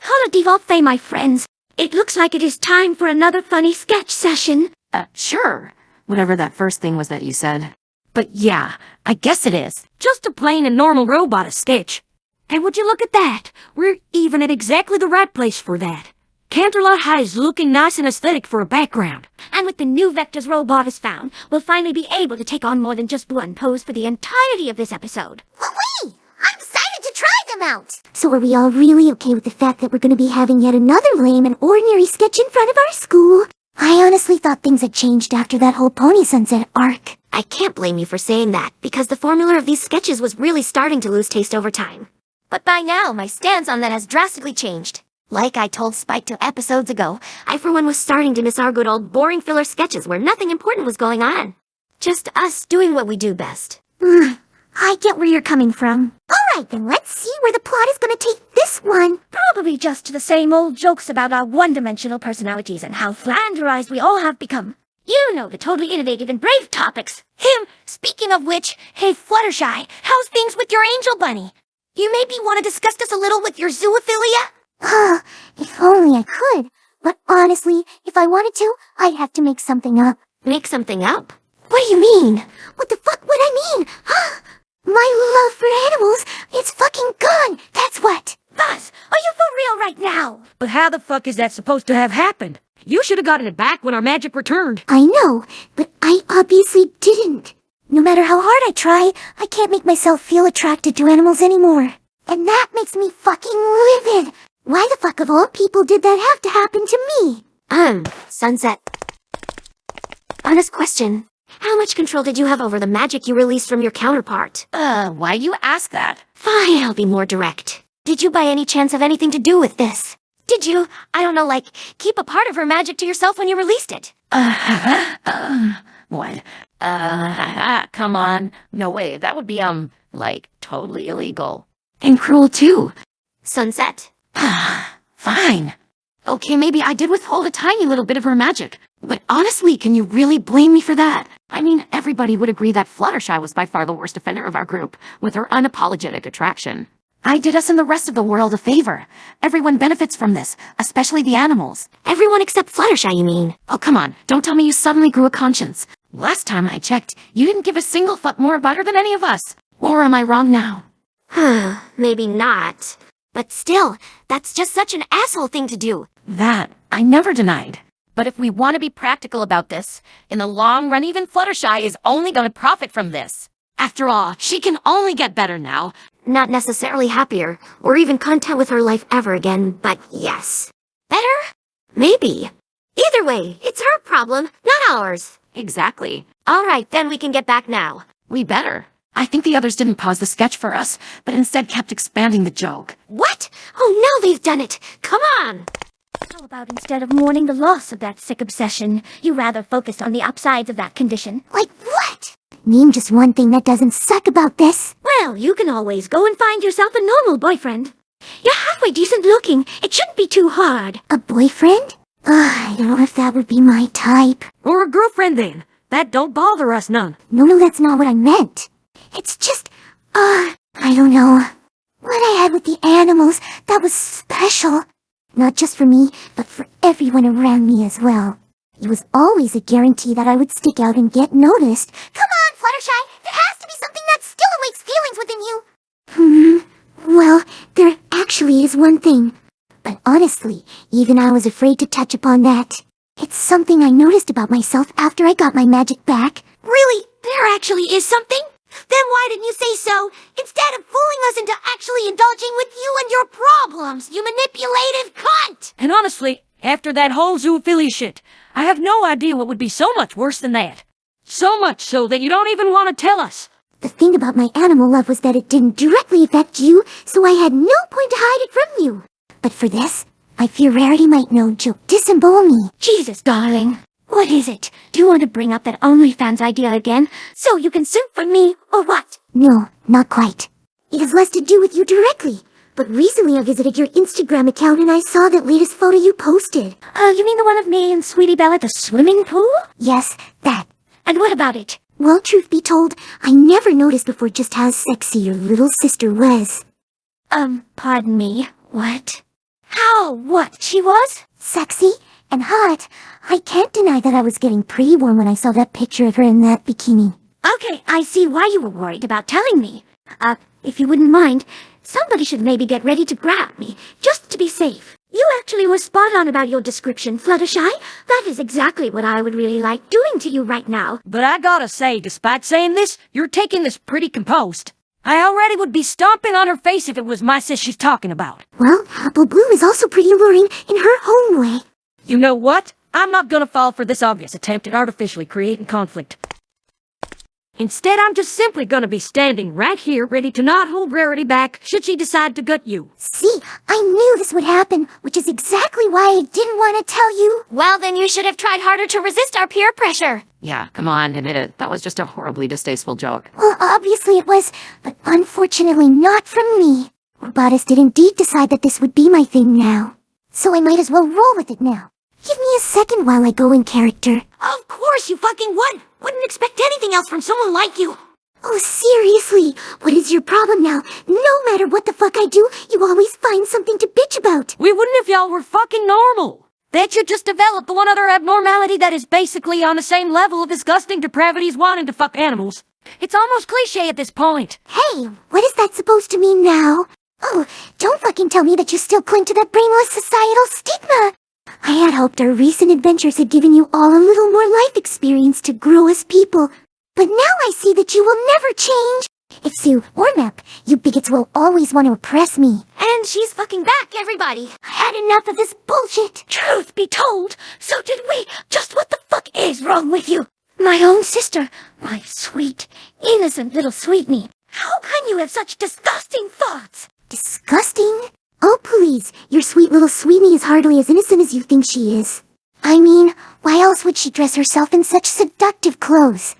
Holiday Faye, my friends. It looks like it is time for another funny sketch session. Sure. Whatever that first thing was that you said. But yeah, I guess it is. Just a plain and normal robot sketch. And would you look at that? We're even at exactly the right place for that. Canterlot High is looking nice and aesthetic for a background. And with the new Vectors robot is found, we'll finally be able to take on more than just one pose for the entirety of this episode. Wait! I'm excited to try them out! So are we all really okay with the fact that we're going to be having yet another lame and ordinary sketch in front of our school? I honestly thought things had changed after that whole Pony Sunset arc. I can't blame you for saying that, because the formula of these sketches was really starting to lose taste over time. But by now, my stance on that has drastically changed. Like I told Spike 2 episodes ago, I for one was starting to miss our good old boring filler sketches where nothing important was going on. Just us doing what we do best. I get where you're coming from. Alright then, let's see where the plot is gonna take this one. Probably just to the same old jokes about our one-dimensional personalities and how flanderized we all have become. You know, the totally innovative and brave topics. Speaking of which, hey Fluttershy, how's things with your angel bunny? You maybe want to discuss this a little with your zoophilia? If only I could. But honestly, if I wanted to, I'd have to make something up. Make something up? What do you mean? What the fuck would I mean? My love for animals, it's fucking gone, that's what. Buzz, are you for real right now? But how the fuck is that supposed to have happened? You should have gotten it back when our magic returned. I know, but I obviously didn't. No matter how hard I try, I can't make myself feel attracted to animals anymore. And that makes me fucking livid. Why the fuck of all people did that have to happen to me? Sunset. Honest question. How much control did you have over the magic you released from your counterpart? Why do you ask that? Fine, I'll be more direct. Did you by any chance have anything to do with this? Did you, I don't know, like, keep a part of her magic to yourself when you released it? What? Come on. No way, that would be, like, totally illegal. And cruel, too. Sunset. Fine. Okay, maybe I did withhold a tiny little bit of her magic. But honestly, can you really blame me for that? I mean, everybody would agree that Fluttershy was by far the worst offender of our group, with her unapologetic attraction. I did us and the rest of the world a favor. Everyone benefits from this, especially the animals. Everyone except Fluttershy, you mean? Oh, come on. Don't tell me you suddenly grew a conscience. Last time I checked, you didn't give a single fuck more about her than any of us. Or am I wrong now? Maybe not. But still, that's just such an asshole thing to do. That, I never denied. But if we want to be practical about this, in the long run even Fluttershy is only going to profit from this. After all, she can only get better now. Not necessarily happier, or even content with her life ever again, but yes. Better? Maybe. Either way, it's her problem, not ours. Exactly. Alright, then we can get back now. We better. I think the others didn't pause the sketch for us, but instead kept expanding the joke. What? Oh, now they've done it! Come on! How about instead of mourning the loss of that sick obsession, you rather focused on the upsides of that condition? Like what? Name just one thing that doesn't suck about this. Well, you can always go and find yourself a normal boyfriend. You're halfway decent looking. It shouldn't be too hard. A boyfriend? I don't know if that would be my type. Or a girlfriend then. That don't bother us none. No, that's not what I meant. It's just, I don't know. What I had with the animals, that was special. Not just for me, but for everyone around me as well. It was always a guarantee that I would stick out and get noticed. Come on, Fluttershy! There has to be something that still awakes feelings within you! Well, there actually is one thing. But honestly, even I was afraid to touch upon that. It's something I noticed about myself after I got my magic back. Really? There actually is something? Then why didn't you say so, instead of fooling us into actually indulging with you and your problems, you manipulative cunt? And honestly, after that whole zoophilia shit, I have no idea what would be so much worse than that. So much so that you don't even want to tell us. The thing about my animal love was that it didn't directly affect you, so I had no point to hide it from you. But for this, I fear Rarity might know joke disembowel me. Jesus, darling. What is it? Do you want to bring up that OnlyFans idea again, so you can sue for me, or what? No, not quite. It has less to do with you directly. But recently I visited your Instagram account and I saw that latest photo you posted. You mean the one of me and Sweetie Belle at the swimming pool? Yes, that. And what about it? Well, truth be told, I never noticed before just how sexy your little sister was. Pardon me, what? Oh, what, she was? Sexy and hot. I can't deny that I was getting pretty warm when I saw that picture of her in that bikini. Okay, I see why you were worried about telling me. If you wouldn't mind, somebody should maybe get ready to grab me, just to be safe. You actually were spot on about your description, Fluttershy. That is exactly what I would really like doing to you right now. But I gotta say, despite saying this, you're taking this pretty composed. I already would be stomping on her face if it was my sis she's talking about. Well, Apple Bloom is also pretty alluring in her own way. You know what? I'm not gonna fall for this obvious attempt at artificially creating conflict. Instead, I'm just simply gonna be standing right here, ready to not hold Rarity back, should she decide to gut you. See, I knew this would happen, which is exactly why I didn't want to tell you. Well, then you should have tried harder to resist our peer pressure. Yeah, come on, admit it. That was just a horribly distasteful joke. Well, obviously it was, but unfortunately not from me. Robotus did indeed decide that this would be my thing now. So I might as well roll with it now. Give me a second while I go in character. Of course you fucking would! Wouldn't expect anything else from someone like you! Oh, seriously? What is your problem now? No matter what the fuck I do, you always find something to bitch about. We wouldn't if y'all were fucking normal. That you just developed the one other abnormality that is basically on the same level of disgusting depravity as wanting to fuck animals. It's almost cliche at this point. Hey, what is that supposed to mean now? Oh, don't fucking tell me that you still cling to that brainless societal stigma. I had hoped our recent adventures had given you all a little more life experience to grow as people. But now I see that you will never change. If Sue or Map, you bigots will always want to oppress me. And she's fucking back, everybody. I had enough of this bullshit. Truth be told, so did we. Just what the fuck is wrong with you? My own sister, my sweet, innocent little sweetney. How can you have such disgusting thoughts? Disgusting? Oh, please, your sweet little sweetie is hardly as innocent as you think she is. I mean, why else would she dress herself in such seductive clothes?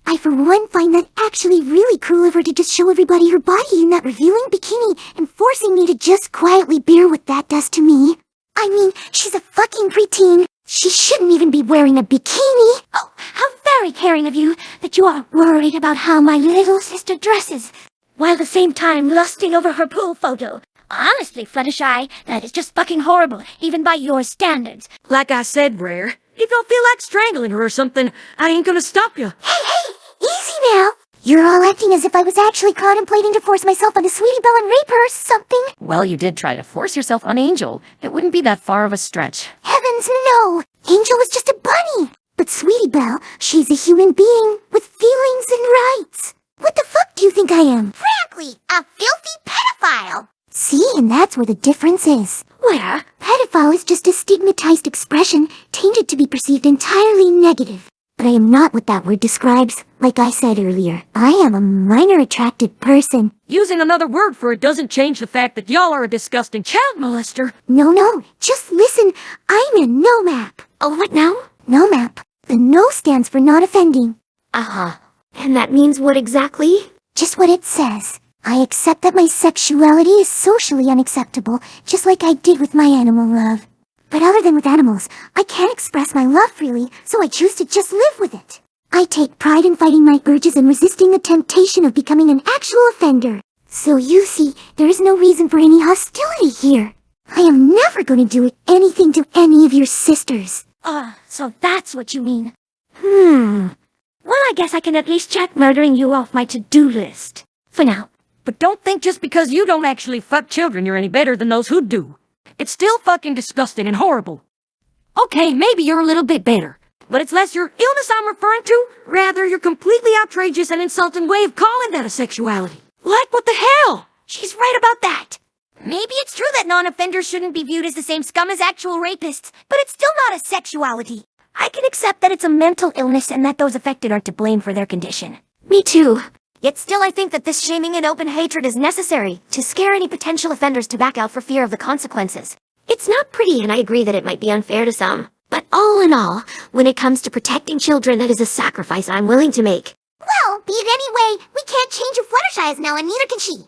I, for one, find that actually really cruel of her to just show everybody her body in that revealing bikini and forcing me to just quietly bear what that does to me. I mean, she's a fucking preteen. She shouldn't even be wearing a bikini. Oh, how very caring of you that you are worried about how my little sister dresses, while at the same time lusting over her pool photo. Honestly, Fluttershy, that is just fucking horrible, even by your standards. Like I said, Rare, if you feel like strangling her or something, I ain't gonna stop you. Hey, easy now. You're all acting as if I was actually contemplating to force myself onto Sweetie Belle and rape her or something. Well, you did try to force yourself on Angel. It wouldn't be that far of a stretch. Heavens no! Angel was just a bunny. But Sweetie Belle, she's a human being with feelings and rights. What the fuck do you think I am? Frankly, a filthy pedophile. See, and that's where the difference is. Where? Pedophile is just a stigmatized expression, tainted to be perceived entirely negative. But I am not what that word describes. Like I said earlier, I am a minor attracted person. Using another word for it doesn't change the fact that y'all are a disgusting child molester. No, just listen. I'm a no map. Oh, what now? No map. The no stands for not offending. Uh-huh. And that means what exactly? Just what it says. I accept that my sexuality is socially unacceptable, just like I did with my animal love. But other than with animals, I can't express my love freely, so I choose to just live with it. I take pride in fighting my urges and resisting the temptation of becoming an actual offender. So you see, there is no reason for any hostility here. I am never going to do anything to any of your sisters. So that's what you mean. Well, I guess I can at least check murdering you off my to-do list. For now. But don't think just because you don't actually fuck children you're any better than those who do. It's still fucking disgusting and horrible. Okay, maybe you're a little bit better. But it's less your illness I'm referring to, rather your completely outrageous and insulting way of calling that a sexuality. Like what the hell? She's right about that. Maybe it's true that non-offenders shouldn't be viewed as the same scum as actual rapists, but it's still not a sexuality. I can accept that it's a mental illness and that those affected are to blame for their condition. Me too. Yet still I think that this shaming and open hatred is necessary to scare any potential offenders to back out for fear of the consequences. It's not pretty and I agree that it might be unfair to some. But all in all, when it comes to protecting children, that is a sacrifice I'm willing to make. Well, be it anyway, we can't change who Fluttershy is now and neither can she.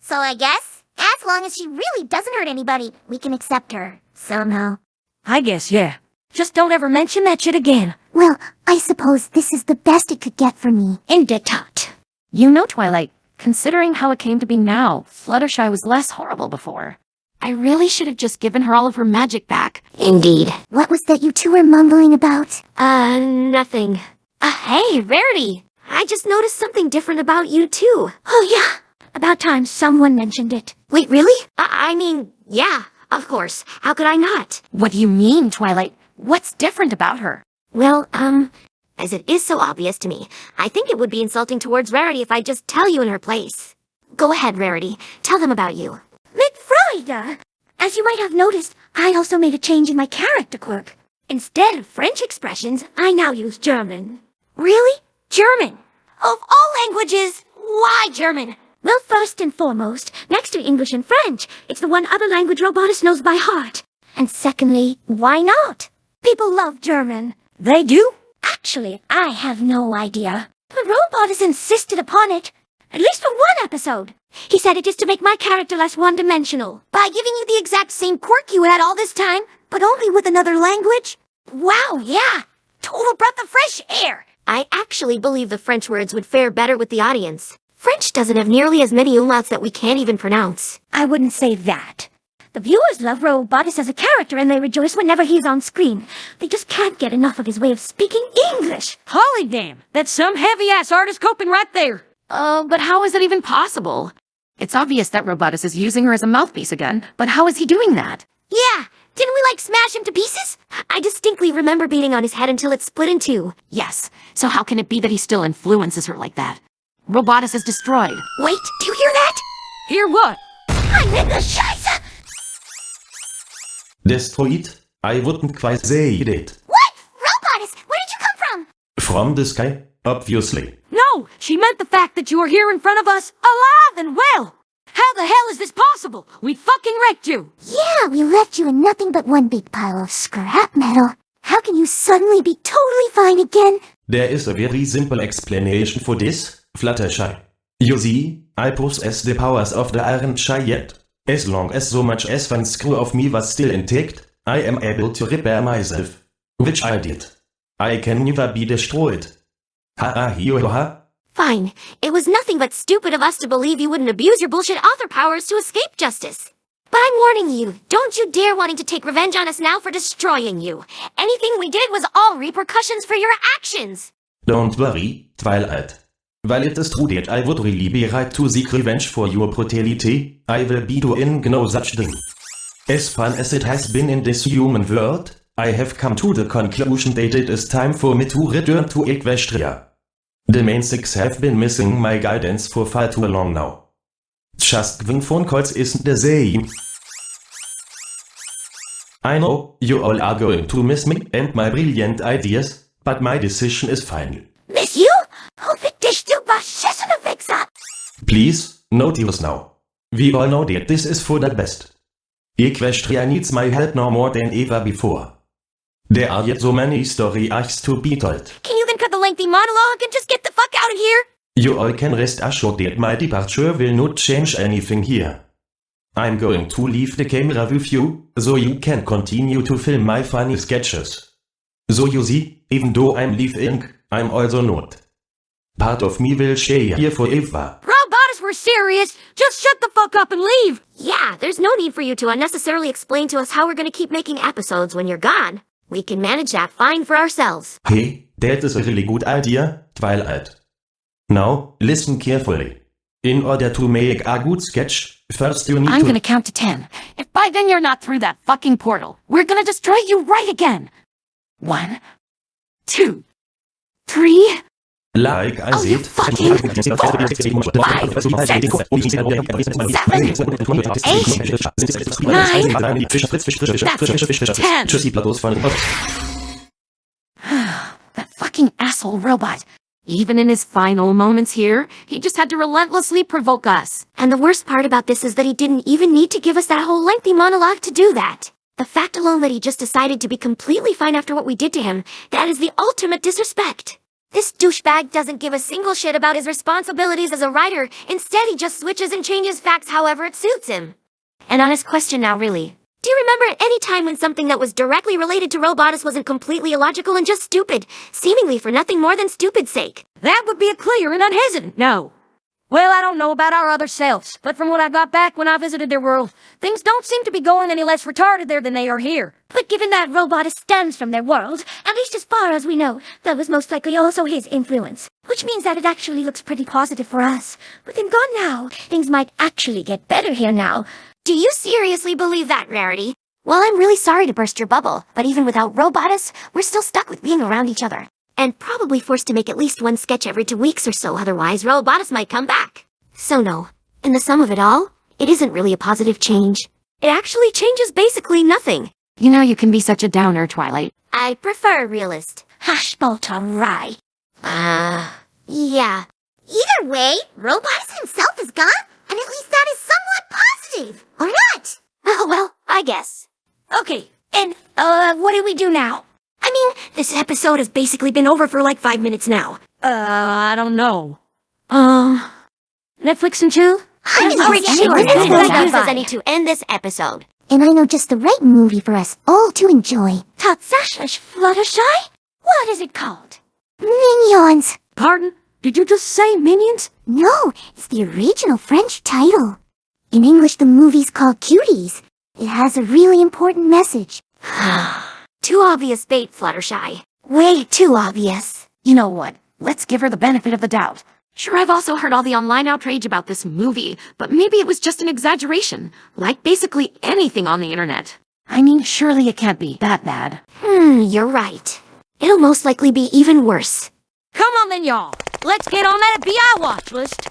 So I guess, as long as she really doesn't hurt anybody, we can accept her. Somehow. I guess, yeah. Just don't ever mention that shit again. Well, I suppose this is the best it could get for me. In Detot. You know, Twilight, considering how it came to be now, Fluttershy was less horrible before. I really should have just given her all of her magic back. Indeed. What was that you two were mumbling about? Nothing. Hey, Rarity. I just noticed something different about you, too. Oh yeah, about time someone mentioned it. Wait, really? I mean, yeah, of course. How could I not? What do you mean, Twilight? What's different about her? Well, as it is so obvious to me, I think it would be insulting towards Rarity if I just tell you in her place. Go ahead, Rarity. Tell them about you. McFreude! As you might have noticed, I also made a change in my character quirk. Instead of French expressions, I now use German. Really? German? Of all languages, why German? Well, first and foremost, next to English and French, it's the one other language Robotus knows by heart. And secondly, why not? People love German. They do? Actually, I have no idea. But Robotus insisted upon it. At least for one episode. He said it is to make my character less one-dimensional. By giving you the exact same quirk you had all this time, but only with another language? Wow, yeah. Total breath of fresh air. I actually believe the French words would fare better with the audience. French doesn't have nearly as many umlauts that we can't even pronounce. I wouldn't say that. The viewers love Robotus as a character and they rejoice whenever he's on screen. They just can't get enough of his way of speaking English. Holy damn, that's some heavy-ass artist coping right there. But how is that even possible? It's obvious that Robotus is using her as a mouthpiece again, but how is he doing that? Yeah, didn't we smash him to pieces? I distinctly remember beating on his head until it split in two. Yes, so how can it be that he still influences her like that? Robotus is destroyed. Wait, do you hear that? Hear what? I'm in the Scheiße! Destroyed? I wouldn't quite say it. What? Robotus, where did you come from? From the sky, obviously. No, she meant the fact that you were here in front of us, alive and well. How the hell is this possible? We fucking wrecked you. Yeah, we left you in nothing but one big pile of scrap metal. How can you suddenly be totally fine again? There is a very simple explanation for this, Fluttershy. You see, I possess the powers of the Iron Shy yet. As long as so much as one screw of me was still intact, I am able to repair myself. Which I did. I can never be destroyed. Ha. Fine. It was nothing but stupid of us to believe you wouldn't abuse your bullshit author powers to escape justice. But I'm warning you, don't you dare wanting to take revenge on us now for destroying you. Anything we did was all repercussions for your actions. Don't worry, Twilight. While it is true that I would really be right to seek revenge for your brutality, I will be doing no such thing. As fun as it has been in this human world, I have come to the conclusion that it is time for me to return to Equestria. The main six have been missing my guidance for far too long now. Just giving phone calls isn't the same. I know, you all are going to miss me and my brilliant ideas, but my decision is final. Miss you? Oh, fick dich, du beschissene Wichser! Please, no tears now. We all know that this is for the best. Equestria needs my help now more than ever before. There are yet so many story arcs to be told. Can you then cut the lengthy monologue and just get the fuck out of here? You all can rest assured that my departure will not change anything here. I'm going to leave the camera with you, so you can continue to film my funny sketches. So you see, even though I'm leaving, I'm also not. Part of me will stay here forever. Robotus, we're serious. Just shut the fuck up and leave. Yeah, there's no need for you to unnecessarily explain to us how we're gonna keep making episodes when you're gone. We can manage that fine for ourselves. Hey, that is a really good idea, Twilight. Now, listen carefully. In order to make a good sketch, first you need I'm to— gonna count to 10. If by then you're not through that fucking portal, we're gonna destroy you right again. 1, 2, 3. Like I Oh, you said— fucking 5, 6, 7, 8, 9, that's 10. That fucking asshole robot. Even in his final moments here, he just had to relentlessly provoke us. And the worst part about this is that he didn't even need to give us that whole lengthy monologue to do that. The fact alone that he just decided to be completely fine after what we did to him, that is the ultimate disrespect. This douchebag doesn't give a single shit about his responsibilities as a writer. Instead, he just switches and changes facts however it suits him. An honest question now, really. Do you remember at any time when something that was directly related to Robotus wasn't completely illogical and just stupid, seemingly for nothing more than stupid's sake? That would be a clear and unhesitant no. Well, I don't know about our other selves, but from what I got back when I visited their world, things don't seem to be going any less retarded there than they are here. But given that robot stems from their world, at least as far as we know, that was most likely also his influence. Which means that it actually looks pretty positive for us. With him gone now, things might actually get better here now. Do you seriously believe that, Rarity? Well, I'm really sorry to burst your bubble, but even without Robotus, we're still stuck with being around each other. And probably forced to make at least one sketch every 2 weeks or so, otherwise Robotus might come back. So no, in the sum of it all, it isn't really a positive change. It actually changes basically nothing. You know you can be such a downer, Twilight. I prefer a realist. Hashbolta rye. Yeah. Either way, Robotus himself is gone, and at least that is somewhat positive. Or not? Oh, well, I guess. Okay, and, what do we do now? I mean, this episode has basically been over for like 5 minutes now. I don't know. Netflix and chill? I'm pretty pretty sure sure that's that's as fine. as any to end this episode. And I know just the right movie for us all to enjoy. Tatsashash Fluttershy? What is it called? Minions! Pardon? Did you just say Minions? No, it's the original French title. In English, the movie's called Cuties. It has a really important message. Too obvious bait, Fluttershy. Way too obvious. You know what? Let's give her the benefit of the doubt. Sure, I've also heard all the online outrage about this movie, but maybe it was just an exaggeration, like basically anything on the internet. I mean, surely it can't be that bad. You're right. It'll most likely be even worse. Come on then, y'all. Let's get on that FBI watch list.